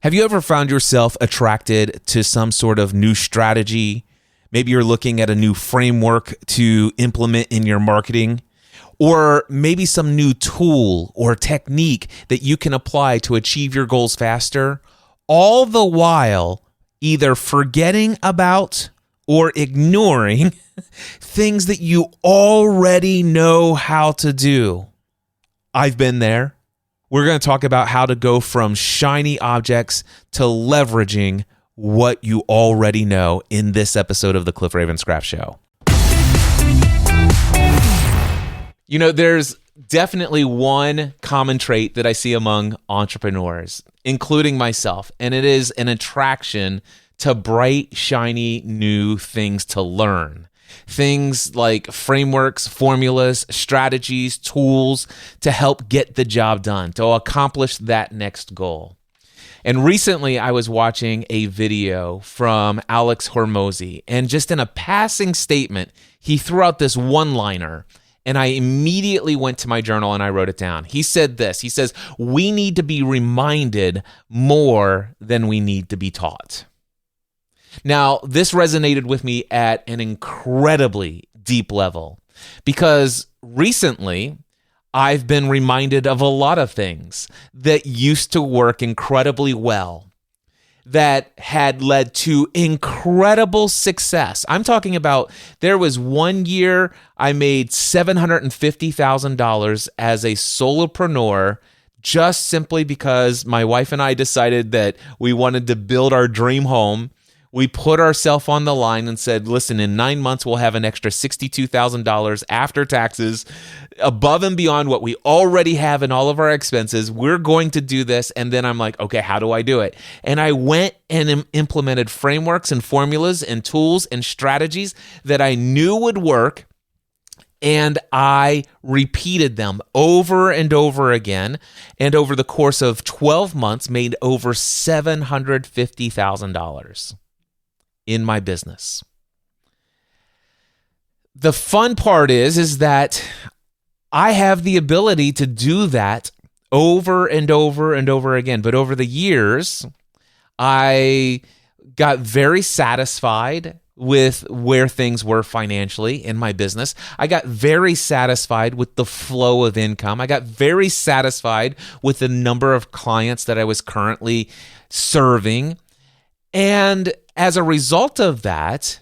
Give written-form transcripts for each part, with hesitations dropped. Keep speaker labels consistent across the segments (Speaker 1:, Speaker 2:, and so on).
Speaker 1: Have you ever found yourself attracted to some sort of new strategy? Maybe you're looking at a new framework to implement in your marketing, or maybe some new tool or technique that you can apply to achieve your goals faster, all the while either forgetting about or ignoring things that you already know how to do. I've been there. We're going to talk about how to go from shiny objects to leveraging what you already know in this episode of the Cliff Ravenscraft Show. You know, there's definitely one common trait that I see among entrepreneurs, including myself, and it is an attraction to bright, shiny, new things to learn. Things like frameworks, formulas, strategies, tools to help get the job done, to accomplish that next goal. And recently I was watching a video from Alex Hormozi, and just in a passing statement, he threw out this one-liner, and I immediately went to my journal and I wrote it down. He said this, he says, "We need to be reminded more than we need to be taught." Now, this resonated with me at an incredibly deep level because recently I've been reminded of a lot of things that used to work incredibly well, that had led to incredible success. I'm talking about there was one year I made $750,000 as a solopreneur just simply because my wife and I decided that we wanted to build our dream home. We put ourselves on the line and said, listen, in 9 months, we'll have an extra $62,000 after taxes above and beyond what we already have in all of our expenses. We're going to do this. And then I'm like, okay, how do I do it? And I went and implemented frameworks and formulas and tools and strategies that I knew would work. And I repeated them over and over again. And over the course of 12 months, made over $750,000. In my business. The fun part is that I have the ability to do that over and over and over again. But over the years, I got very satisfied with where things were financially in my business. I got very satisfied with the flow of income. I got very satisfied with the number of clients that I was currently serving. And as a result of that,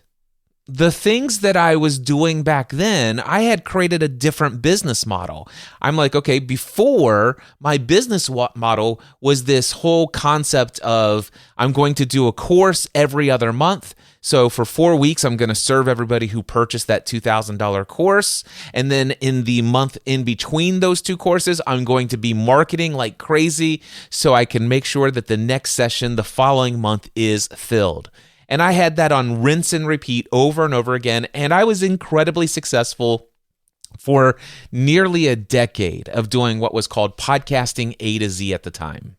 Speaker 1: the things that I was doing back then, I had created a different business model. I'm like, okay, before my business model was this whole concept of I'm going to do a course every other month. So for 4 weeks, I'm going to serve everybody who purchased that $2,000 course. And then in the month in between those two courses, I'm going to be marketing like crazy so I can make sure that the next session the following month is filled. And I had that on rinse and repeat over and over again. And I was incredibly successful for nearly a decade of doing what was called podcasting A to Z at the time.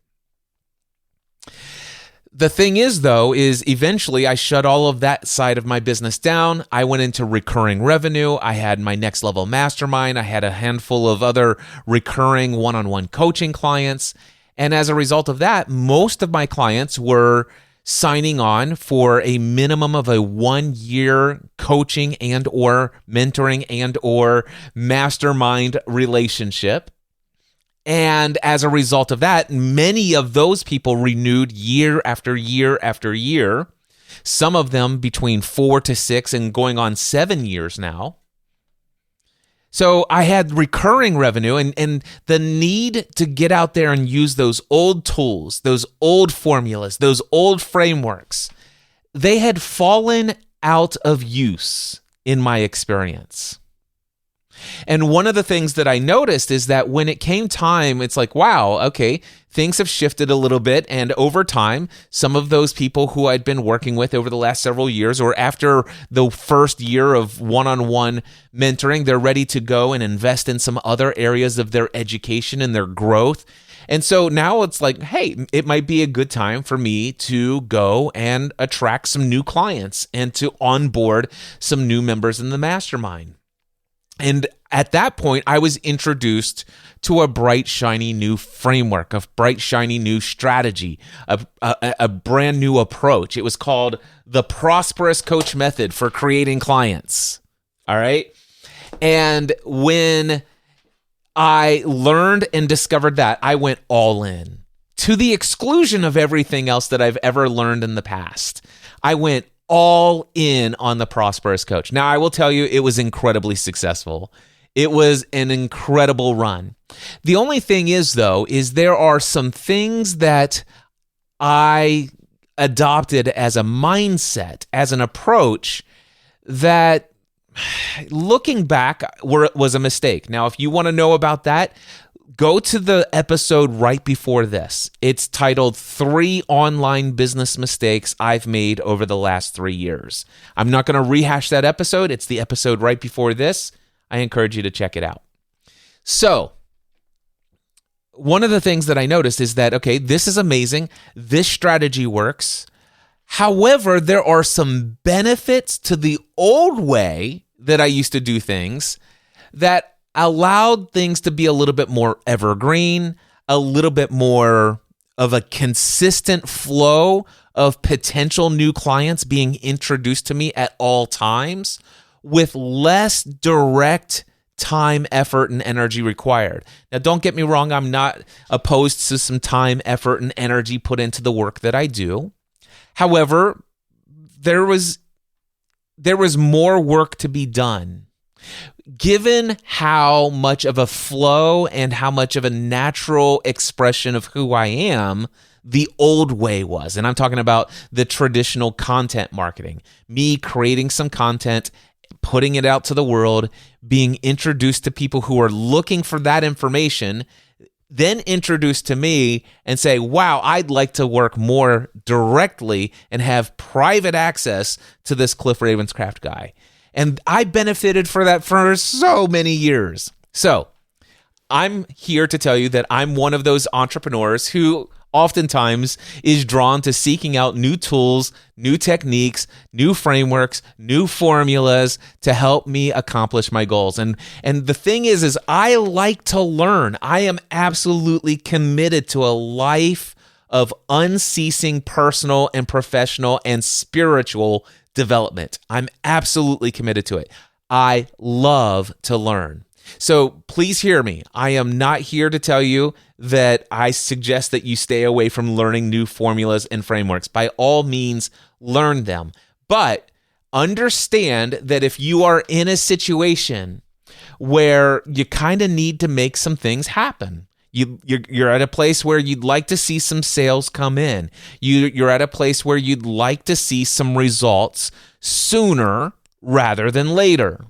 Speaker 1: The thing is, though, is eventually I shut all of that side of my business down. I went into recurring revenue. I had my next level mastermind. I had a handful of other recurring one-on-one coaching clients. And as a result of that, most of my clients were signing on for a minimum of a 1-year coaching and or mentoring and or mastermind relationship. And as a result of that, many of those people renewed year after year after year, some of them between 4 to 6 and going on 7 years now. So I had recurring revenue and the need to get out there and use those old tools, those old formulas, those old frameworks. They had fallen out of use in my experience. And one of the things that I noticed is that when it came time, it's like, wow, okay, things have shifted a little bit. And over time, some of those people who I'd been working with over the last several years, or after the first year of one-on-one mentoring, they're ready to go and invest in some other areas of their education and their growth. And so now it's like, hey, it might be a good time for me to go and attract some new clients and to onboard some new members in the mastermind. And at that point, I was introduced to a bright, shiny new framework, a bright, shiny new strategy, a brand new approach. It was called the Prosperous Coach Method for creating clients. All right. And when I learned and discovered that, I went all in to the exclusion of everything else that I've ever learned in the past. I went all in on the Prosperous Coach. Now, I will tell you, it was incredibly successful. It was an incredible run. The only thing is, though, is there are some things that I adopted as a mindset, as an approach that, looking back, was a mistake. Now, if you want to know about that, go to the episode right before this. It's titled 3 Online Business Mistakes I've Made Over the Last 3 Years. I'm not going to rehash that episode. It's the episode right before this. I encourage you to check it out. So, one of the things that I noticed is that, okay, this is amazing. This strategy works. However, there are some benefits to the old way that I used to do things that allowed things to be a little bit more evergreen, a little bit more of a consistent flow of potential new clients being introduced to me at all times with less direct time, effort, and energy required. Now, don't get me wrong. I'm not opposed to some time, effort, and energy put into the work that I do. However, there was more work to be done. Given how much of a flow and how much of a natural expression of who I am the old way was, and I'm talking about the traditional content marketing, me creating some content, putting it out to the world, being introduced to people who are looking for that information, then introduced to me and say, wow, I'd like to work more directly and have private access to this Cliff Ravenscraft guy. And I benefited for that for so many years. So I'm here to tell you that I'm one of those entrepreneurs who oftentimes is drawn to seeking out new tools, new techniques, new frameworks, new formulas to help me accomplish my goals. And the thing is I like to learn. I am absolutely committed to a life of unceasing personal and professional and spiritual development. I'm absolutely committed to it. I love to learn. So please hear me. I am not here to tell you that I suggest that you stay away from learning new formulas and frameworks. By all means, learn them. But understand that if you are in a situation where you kind of need to make some things happen, you're at a place where you'd like to see some sales come in. You're at a place where you'd like to see some results sooner rather than later.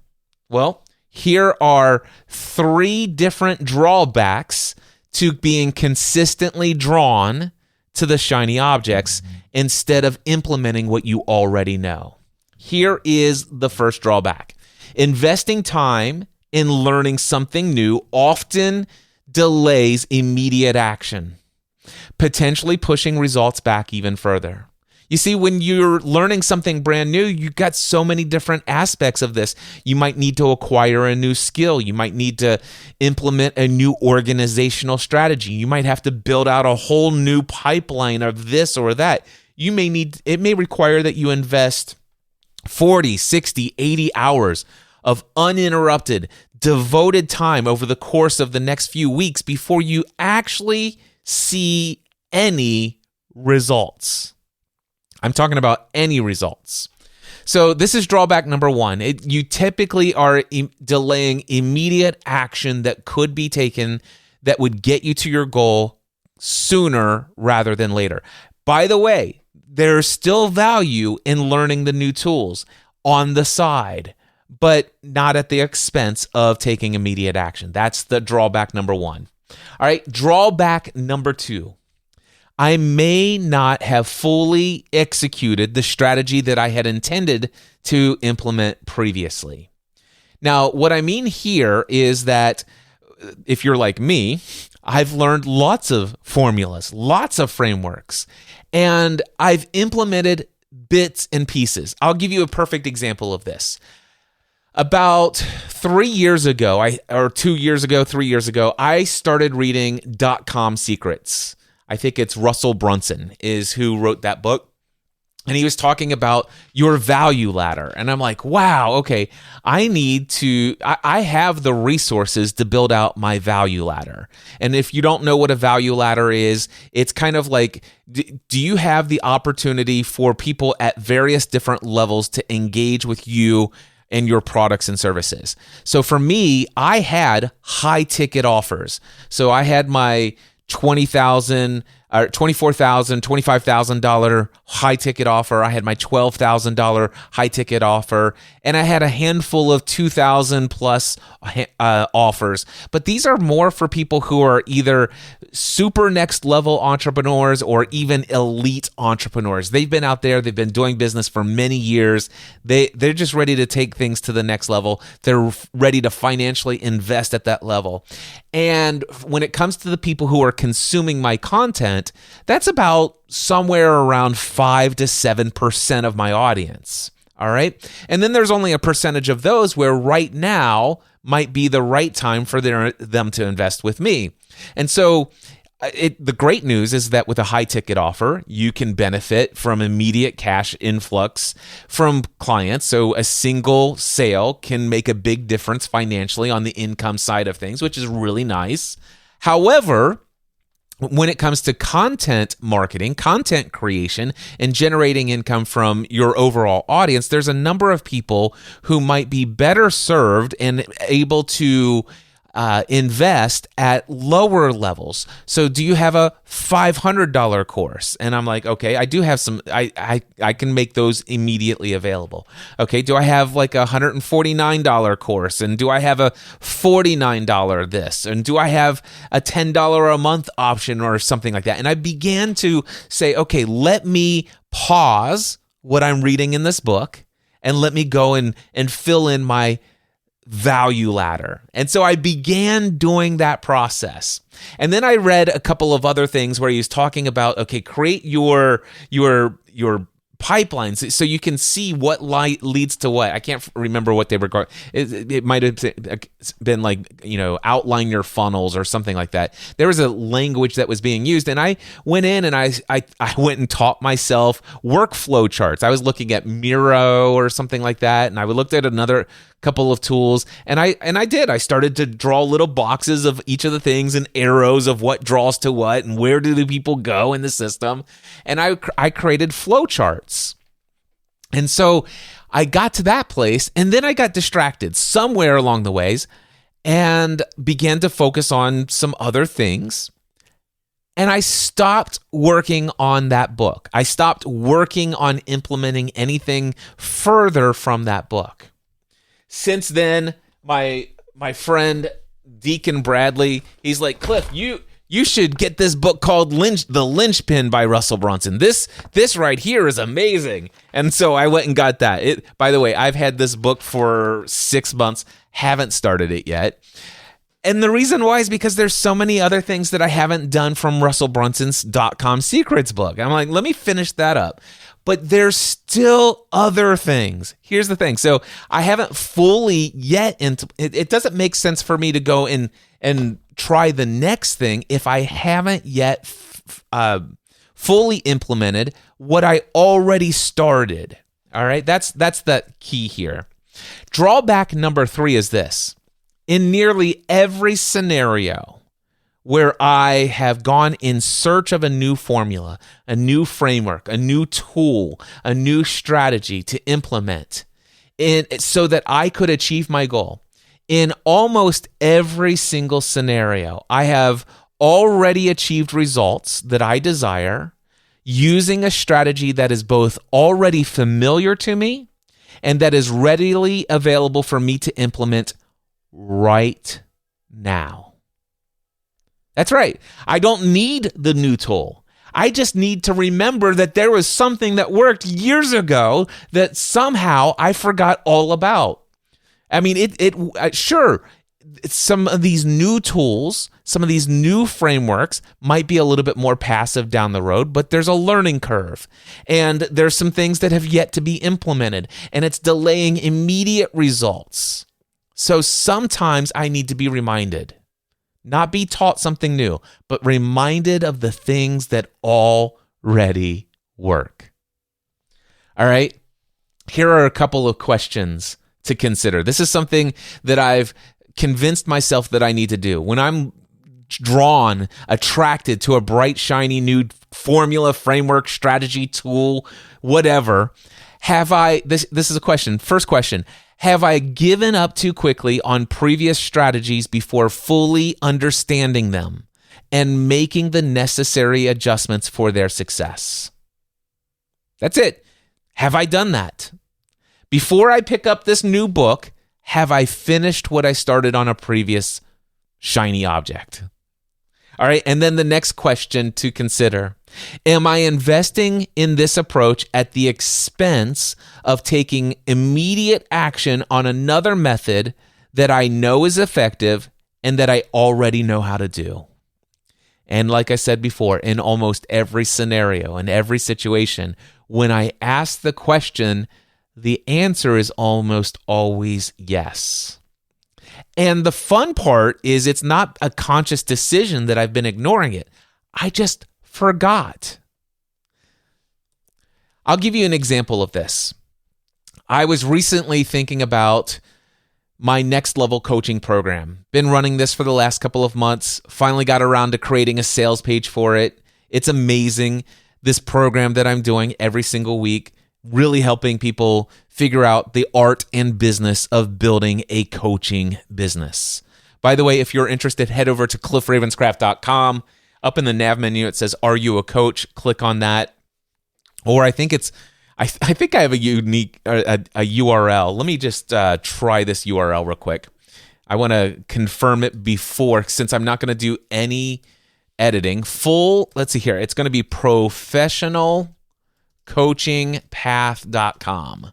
Speaker 1: Well, here are 3 different drawbacks to being consistently drawn to the shiny objects instead of implementing what you already know. Here is the first drawback. Investing time in learning something new often delays immediate action, potentially pushing results back even further. You see, when you're learning something brand new, you've got so many different aspects of this. You might need to acquire a new skill. You might need to implement a new organizational strategy. You might have to build out a whole new pipeline of this or that. It may require that you invest 40, 60, 80 hours of uninterrupted, devoted time over the course of the next few weeks before you actually see any results. I'm talking about any results. So this is drawback number 1. You typically are delaying immediate action that could be taken that would get you to your goal sooner rather than later. By the way, there's still value in learning the new tools on the side, but not at the expense of taking immediate action. That's the drawback number 1. All right, drawback number 2. I may not have fully executed the strategy that I had intended to implement previously. Now, what I mean here is that if you're like me, I've learned lots of formulas, lots of frameworks, and I've implemented bits and pieces. I'll give you a perfect example of this. About 3 years ago, 3 years ago, I started reading .com Secrets. I think it's Russell Brunson is who wrote that book. And he was talking about your value ladder. And I'm like, wow, okay, I have the resources to build out my value ladder. And if you don't know what a value ladder is, it's kind of like, do you have the opportunity for people at various different levels to engage with you and your products and services? So for me, I had high ticket offers. So I had my $20,000 or $24,000, $25,000 high ticket offer. I had my $12,000 high ticket offer, and I had a handful of 2,000 plus offers. But these are more for people who are either super next level entrepreneurs or even elite entrepreneurs. They've been out there, they've been doing business for many years. They're just ready to take things to the next level. They're ready to financially invest at that level. And when it comes to the people who are consuming my content, that's about somewhere around 5 to 7% of my audience. All right. And then there's only a percentage of those where right now might be the right time for them to invest with me. And so the great news is that with a high ticket offer, you can benefit from immediate cash influx from clients. So a single sale can make a big difference financially on the income side of things, which is really nice. However, when it comes to content marketing, content creation, and generating income from your overall audience, there's a number of people who might be better served and able to invest at lower levels. So do you have a $500 course? And I'm like, okay, I do have some, I can make those immediately available. Okay, do I have like a $149 course? And do I have a $49 this? And do I have a $10 a month option or something like that? And I began to say, okay, let me pause what I'm reading in this book and let me go and fill in my value ladder. And so I began doing that process. And then I read a couple of other things where he was talking about, okay, create your pipelines so you can see what light leads to what. I can't remember what they were called. It might have been like, outline your funnels or something like that. There was a language that was being used, and I went in and I went and taught myself workflow charts. I was looking at Miro or something like that, and I looked at another couple of tools, and I started to draw little boxes of each of the things and arrows of what draws to what and where do the people go in the system, and I created flow charts. And so I got to that place, and then I got distracted somewhere along the ways and began to focus on some other things. And I stopped working on that book. I stopped working on implementing anything further from that book. Since then, my friend Deacon Bradley, he's like, Cliff, you should get this book called The Linchpin by Russell Brunson. This right here is amazing. And so I went and got that. By the way, I've had this book for 6 months, haven't started it yet. And the reason why is because there's so many other things that I haven't done from Russell Brunson's .com Secrets book. I'm like, let me finish that up. But there's still other things. Here's the thing. So I haven't fully yet, it doesn't make sense for me to go and try the next thing if I haven't yet fully implemented what I already started. All right, that's the key here. Drawback number 3 is this. In nearly every scenario where I have gone in search of a new formula, a new framework, a new tool, a new strategy to implement so that I could achieve my goal, in almost every single scenario, I have already achieved results that I desire using a strategy that is both already familiar to me and that is readily available for me to implement right now. That's right. I don't need the new tool. I just need to remember that there was something that worked years ago that somehow I forgot all about. I mean, sure, some of these new tools, some of these new frameworks might be a little bit more passive down the road, but there's a learning curve. And there's some things that have yet to be implemented, and it's delaying immediate results. So sometimes I need to be reminded, not be taught something new, but reminded of the things that already work. All right, here are a couple of questions to consider. This is something that I've convinced myself that I need to do. When I'm attracted to a bright, shiny new formula, framework, strategy, tool, whatever, this is a question. First question, have I given up too quickly on previous strategies before fully understanding them and making the necessary adjustments for their success? That's it. Have I done that? Before I pick up this new book, have I finished what I started on a previous shiny object? All right, and then the next question to consider. Am I investing in this approach at the expense of taking immediate action on another method that I know is effective and that I already know how to do? And like I said before, in almost every scenario, in every situation, when I ask the question, the answer is almost always yes. And the fun part is it's not a conscious decision that I've been ignoring it. I just forgot. I'll give you an example of this. I was recently thinking about my next level coaching program. Been running this for the last couple of months. Finally got around to creating a sales page for it. It's amazing. This program that I'm doing every single week, really helping people figure out the art and business of building a coaching business. By the way, if you're interested, head over to cliffravenscraft.com. Up in the nav menu, it says, "Are you a coach?" Click on that. Or I think I have a unique a URL. Let me just try this URL real quick. I want to confirm it before, since I'm not going to do any editing. Let's see here. It's going to be professionalcoachingpath.com.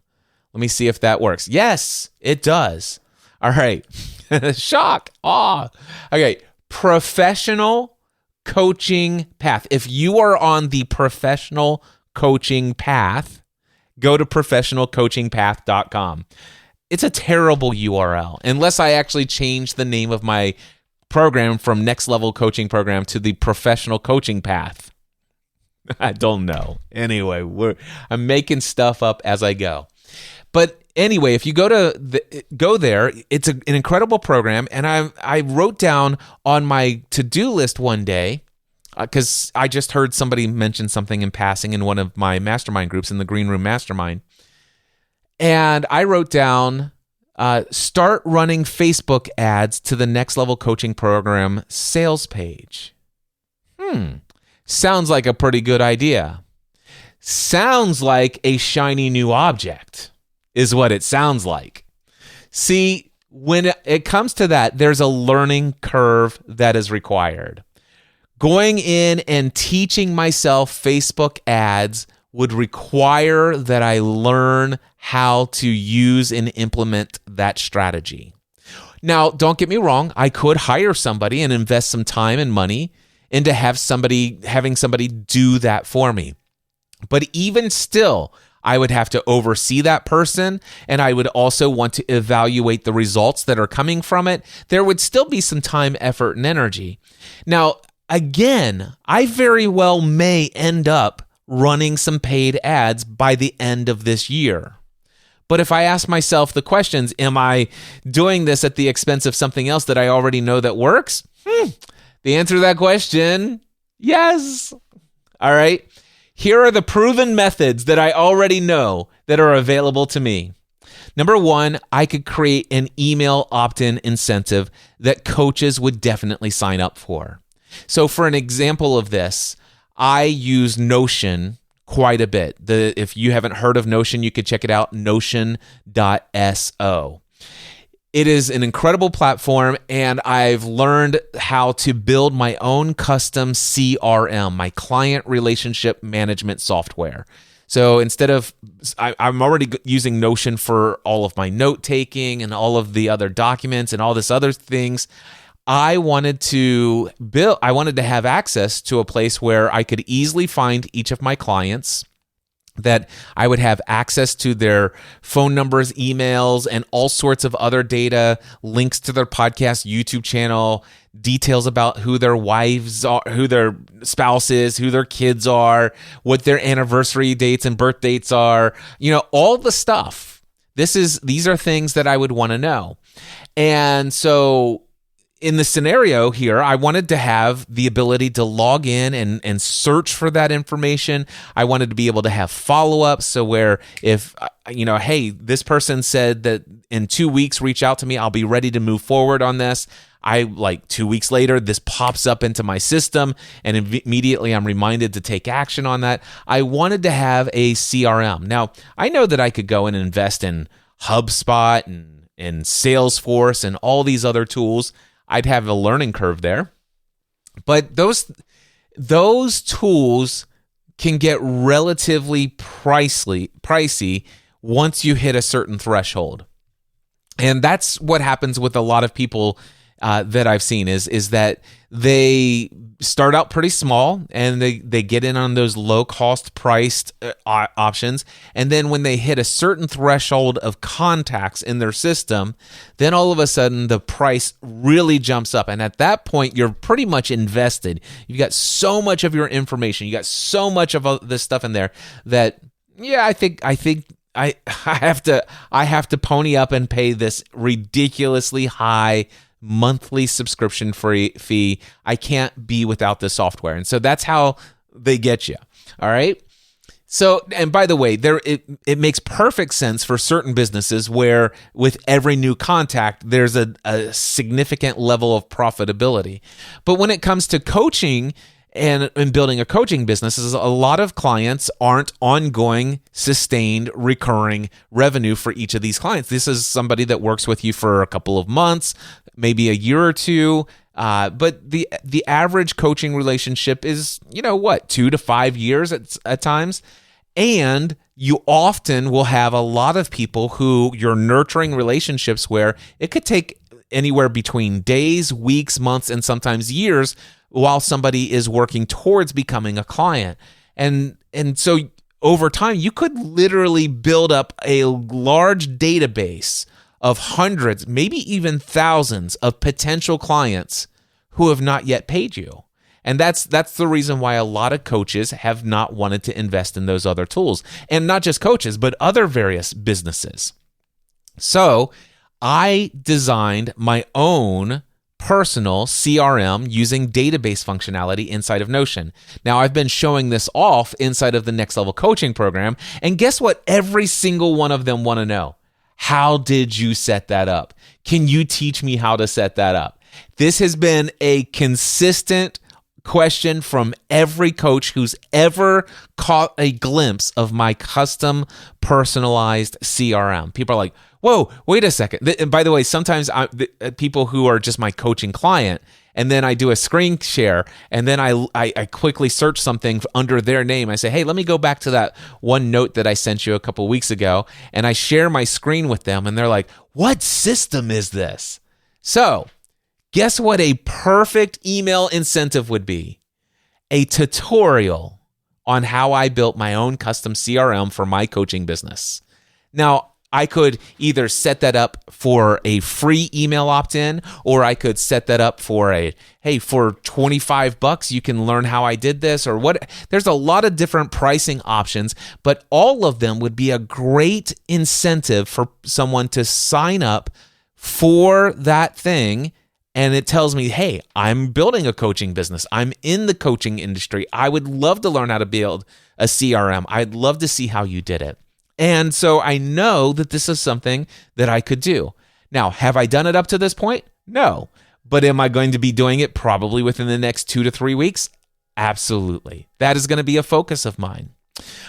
Speaker 1: Let me see if that works. Yes, it does. All right. Shock. Awe. Okay. Professional coaching path. If you are on the professional coaching path, go to professionalcoachingpath.com. It's a terrible URL unless I actually change the name of my program from Next Level Coaching Program to the Professional Coaching Path. I don't know. Anyway, I'm making stuff up as I go. But anyway, if you go there, it's an incredible program. And I wrote down on my to-do list one day, because I just heard somebody mention something in passing in one of my mastermind groups, in the Green Room Mastermind. And I wrote down, start running Facebook ads to the Next Level Coaching Program sales page. Sounds like a pretty good idea. Sounds like a shiny new object is what it sounds like. See, when it comes to that, there's a learning curve that is required. Going in and teaching myself Facebook ads would require that I learn how to use and implement that strategy. Now, don't get me wrong. I could hire somebody and invest some time and money into having somebody do that for me. But even still, I would have to oversee that person, and I would also want to evaluate the results that are coming from it. There would still be some time, effort, and energy. Now, again, I very well may end up running some paid ads by the end of this year. But if I ask myself the questions, am I doing this at the expense of something else that I already know that works? The answer to that question, yes. All right. Here are the proven methods that I already know that are available to me. Number one, I could create an email opt-in incentive that coaches would definitely sign up for. So for an example of this, I use Notion quite a bit. If you haven't heard of Notion, you could check it out, notion.so. It is an incredible platform, and I've learned how to build my own custom CRM, my client relationship management software. So instead of, I'm already using Notion for all of my note taking and all of the other documents and all this other things. I wanted to have access to a place where I could easily find each of my clients, that I would have access to their phone numbers, emails, and all sorts of other data, links to their podcast, YouTube channel, details about who their wives are, who their spouse is, who their kids are, what their anniversary dates and birth dates are, all the stuff. These are things that I would want to know. And so in the scenario here, I wanted to have the ability to log in and search for that information. I wanted to be able to have follow-ups, so where if, hey, this person said that in 2 weeks, reach out to me, I'll be ready to move forward on this. 2 weeks later, this pops up into my system, and immediately I'm reminded to take action on that. I wanted to have a CRM. Now, I know that I could go and invest in HubSpot and Salesforce and all these other tools. I'd have a learning curve there. But those tools can get relatively pricey once you hit a certain threshold. And that's what happens with a lot of people that I've seen is that they start out pretty small and they get in on those low cost priced options. And then when they hit a certain threshold of contacts in their system, then all of a sudden the price really jumps up. And at that point, you're pretty much invested. You've got so much of your information. You got so much of this stuff in there that, yeah, I think I have to pony up and pay this ridiculously high monthly subscription fee. I can't be without this software. And so that's how they get you. All right. So, and by the way, it makes perfect sense for certain businesses where with every new contact, there's a significant level of profitability. But when it comes to coaching and building a coaching business, a lot of clients aren't ongoing, sustained, recurring revenue for each of these clients. This is somebody that works with you for a couple of months, maybe a year or two. But the average coaching relationship is, 2 to 5 years at times. And you often will have a lot of people who you're nurturing relationships where it could take anywhere between days, weeks, months, and sometimes years while somebody is working towards becoming a client. And so over time, you could literally build up a large database of hundreds, maybe even thousands of potential clients who have not yet paid you. And that's the reason why a lot of coaches have not wanted to invest in those other tools. And not just coaches, but other various businesses. So I designed my own personal CRM using database functionality inside of Notion. Now, I've been showing this off inside of the Next Level Coaching program, and guess what? Every single one of them want to know. How did you set that up? Can you teach me how to set that up? This has been a consistent question from every coach who's ever caught a glimpse of my custom personalized CRM. People are like, whoa, wait a second. And by the way, sometimes people who are just my coaching client, and then I do a screen share, and then I quickly search something under their name. I say, hey, let me go back to that one note that I sent you a couple weeks ago, and I share my screen with them, and they're like, what system is this? So guess what a perfect email incentive would be? A tutorial on how I built my own custom CRM for my coaching business. Now, I could either set that up for a free email opt-in, or I could set that up for for $25 you can learn how I did this, or what. There's a lot of different pricing options, but all of them would be a great incentive for someone to sign up for that thing. And it tells me, hey, I'm building a coaching business. I'm in the coaching industry. I would love to learn how to build a CRM. I'd love to see how you did it. And so I know that this is something that I could do. Now, have I done it up to this point? No. But am I going to be doing it probably within the next 2 to 3 weeks? Absolutely. That is going to be a focus of mine.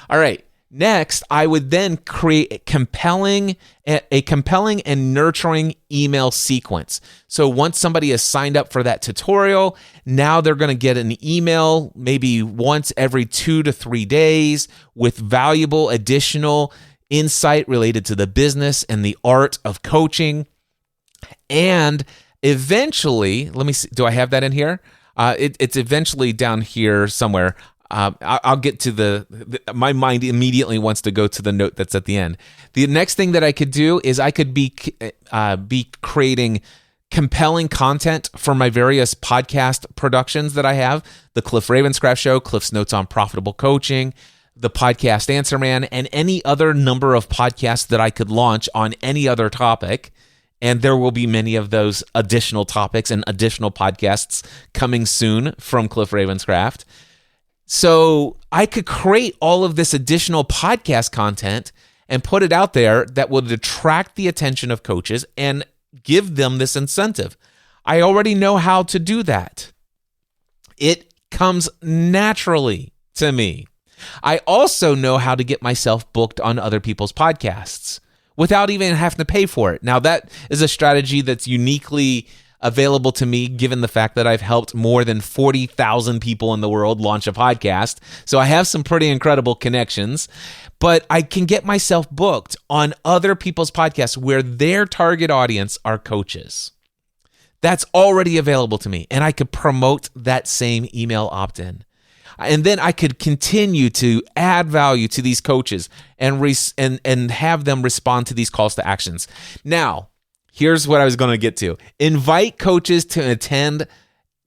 Speaker 1: All right. Next, I would then create a compelling and nurturing email sequence. So once somebody has signed up for that tutorial, now they're going to get an email maybe once every 2 to 3 days with valuable additional insight related to the business and the art of coaching. And eventually, let me see, do I have that in here? It's eventually down here somewhere. I'll get to my mind immediately wants to go to the note that's at the end. The next thing that I could do is I could be creating compelling content for my various podcast productions that I have, the Cliff Ravenscraft Show, Cliff's Notes on Profitable Coaching, the podcast Answer Man, and any other number of podcasts that I could launch on any other topic. And there will be many of those additional topics and additional podcasts coming soon from Cliff Ravenscraft. So I could create all of this additional podcast content and put it out there that would attract the attention of coaches and give them this incentive. I already know how to do that. It comes naturally to me. I also know how to get myself booked on other people's podcasts without even having to pay for it. Now, that is a strategy that's uniquely available to me, given the fact that I've helped more than 40,000 people in the world launch a podcast. So I have some pretty incredible connections, but I can get myself booked on other people's podcasts where their target audience are coaches. That's already available to me, and I could promote that same email opt-in. And then I could continue to add value to these coaches and have them respond to these calls to actions. Now, here's what I was going to get to. Invite coaches to attend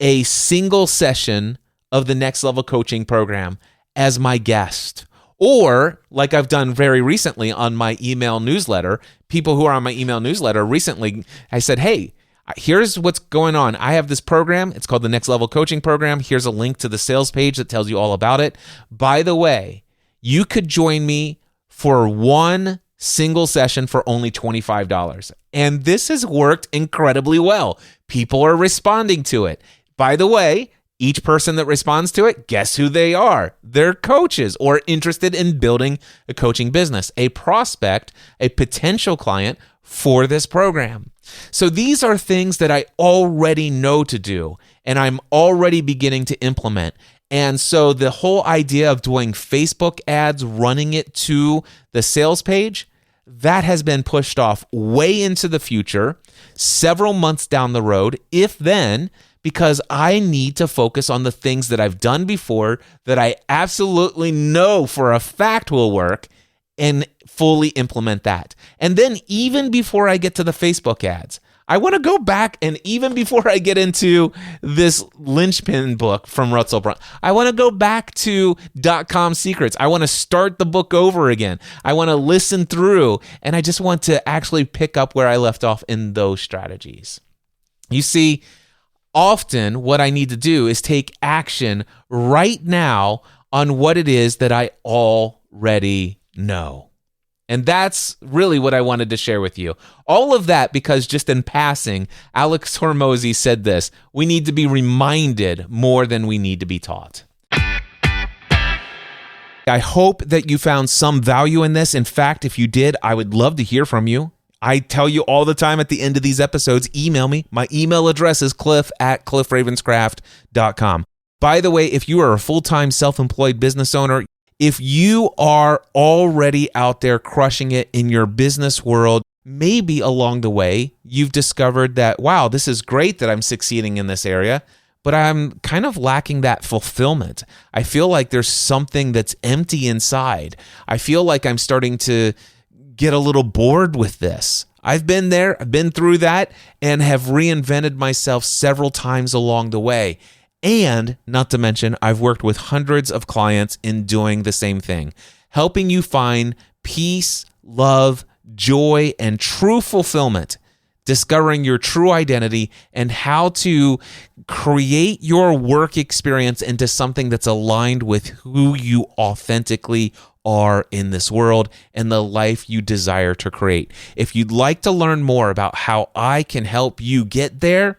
Speaker 1: a single session of the Next Level Coaching program as my guest. Or, like I've done very recently on my email newsletter, people who are on my email newsletter recently, I said, hey, here's what's going on. I have this program. It's called the Next Level Coaching Program. Here's a link to the sales page that tells you all about it. By the way, you could join me for one single session for only $25. And this has worked incredibly well. People are responding to it. By the way, each person that responds to it, guess who they are? They're coaches or interested in building a coaching business, a prospect, a potential client for this program. So these are things that I already know to do, and I'm already beginning to implement. And so the whole idea of doing Facebook ads, running it to the sales page, that has been pushed off way into the future, several months down the road, if then, because I need to focus on the things that I've done before that I absolutely know for a fact will work and fully implement that. And then even before I get to the Facebook ads, I want to go back, and even before I get into this linchpin book from Russell Brunson, I want to go back to .com Secrets. I want to start the book over again. I want to listen through, and I just want to actually pick up where I left off in those strategies. You see, often what I need to do is take action right now on what it is that I already know. And that's really what I wanted to share with you. All of that because just in passing, Alex Hormozy said this: we need to be reminded more than we need to be taught. I hope that you found some value in this. In fact, if you did, I would love to hear from you. I tell you all the time at the end of these episodes, email me. My email address is cliff@cliffravenscraft.com. By the way, if you are a full-time self-employed business owner, if you are already out there crushing it in your business world, maybe along the way, you've discovered that, wow, this is great that I'm succeeding in this area, but I'm kind of lacking that fulfillment. I feel like there's something that's empty inside. I feel like I'm starting to get a little bored with this. I've been there, I've been through that, and have reinvented myself several times along the way. And not to mention, I've worked with hundreds of clients in doing the same thing, helping you find peace, love, joy, and true fulfillment, discovering your true identity and how to create your work experience into something that's aligned with who you authentically are in this world and the life you desire to create. If you'd like to learn more about how I can help you get there,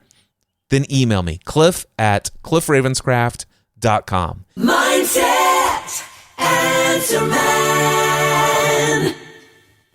Speaker 1: then email me, cliff@cliffravenscraft.com. Mindset.